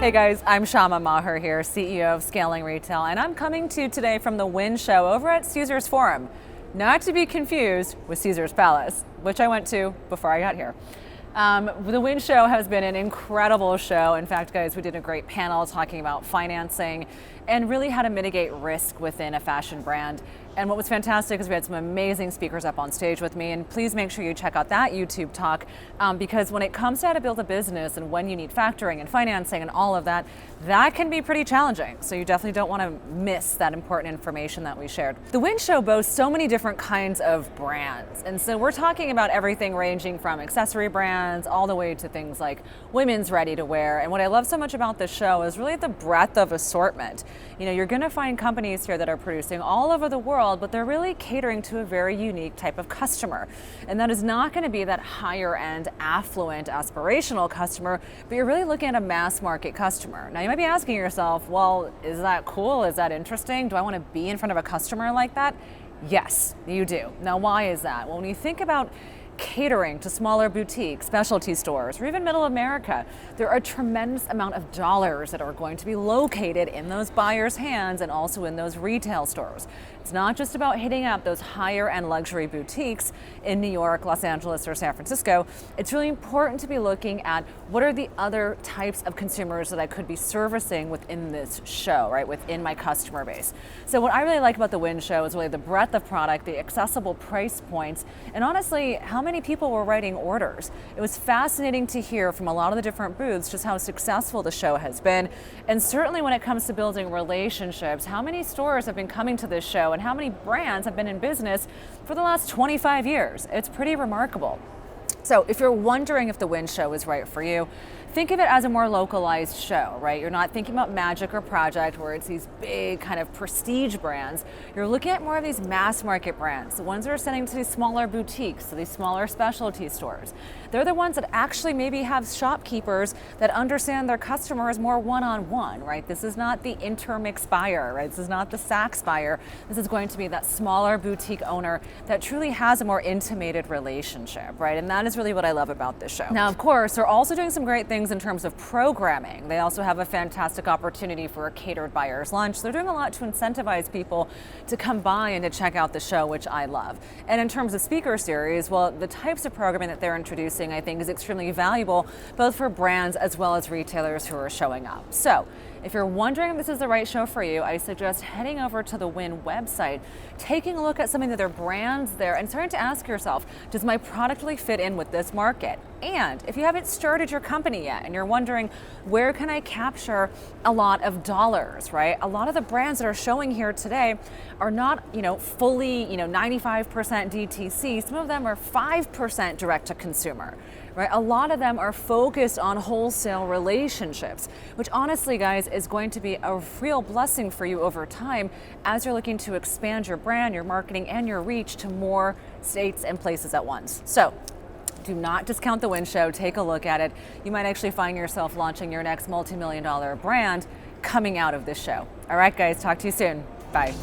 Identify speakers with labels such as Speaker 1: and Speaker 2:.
Speaker 1: Hey guys, I'm Meagher here, CEO of Scaling Retail, and I'm coming to you today from the WWIN show over at Caesars Forum. Not to be confused with Caesars Palace, which I went to before I got here. The WWIN show has been an incredible show. In fact, guys, we did a great panel talking about financing and really how to mitigate risk within a fashion brand. And what was fantastic is we had some amazing speakers up on stage with me, and please make sure you check out that YouTube talk because when it comes to how to build a business and when you need factoring and financing and all of that, that can be pretty challenging. So you definitely don't want to miss that important information that we shared. The WWIN show boasts so many different kinds of brands. And so we're talking about everything ranging from accessory brands all the way to things like women's ready to wear. And what I love so much about this show is really the breadth of assortment. You know, you're going to find companies here that are producing all over the world, but they're really catering to a very unique type of customer. And that is not going to be that higher end, affluent, aspirational customer, but you're really looking at a mass market customer. Now you might be asking yourself, well, is that cool? Is that interesting? Do I want to be in front of a customer like that? Yes, you do. Now why is that? Well, when you think about catering to smaller boutiques, specialty stores, or even middle America, there are a tremendous amount of dollars that are going to be located in those buyers' hands and also in those retail stores. It's not just about hitting up those higher end luxury boutiques in New York, Los Angeles, or San Francisco. It's really important to be looking at what are the other types of consumers that I could be servicing within this show, right, within my customer base. So what I really like about the WWIN show is really the breadth of product, the accessible price points, and honestly, how many people were writing orders. It was fascinating to hear from a lot of the different booths just how successful the show has been. And certainly when it comes to building relationships, how many stores have been coming to this show and how many brands have been in business for the last 25 years. It's pretty remarkable. So if you're wondering if the WWIN show is right for you, think of it as a more localized show, right? You're not thinking about Magic or Project where it's these big kind of prestige brands. You're looking at more of these mass market brands, the ones that are sending to these smaller boutiques, to these smaller specialty stores. They're the ones that actually maybe have shopkeepers that understand their customers more one-on-one, right? This is not the intermix buyer, right? This is not the Saks buyer. This is going to be that smaller boutique owner that truly has a more intimated relationship, right? And that is really what I love about this show. Now, of course, they're also doing some great things in terms of programming. They also have a fantastic opportunity for a catered buyer's lunch. They're doing a lot to incentivize people to come by and to check out the show, which I love. And in terms of speaker series, well, the types of programming that they're introducing, I think, is extremely valuable, both for brands as well as retailers who are showing up. So if you're wondering if this is the right show for you, I suggest heading over to the WWIN website, taking a look at some of their brands there, and starting to ask yourself, does my product really fit in with this market? And if you haven't started your company yet and you're wondering, where can I capture a lot of dollars, right? A lot of the brands that are showing here today are not, fully, 95% DTC. Some of them are 5% direct to consumer, right? A lot of them are focused on wholesale relationships, which honestly, guys, is going to be a real blessing for you over time as you're looking to expand your brand, your marketing, and your reach to more states and places at once. So do not discount the WWIN show. Take a look at it. You might actually find yourself launching your next multi-million-dollar brand coming out of this show. All right, guys, talk to you soon. Bye.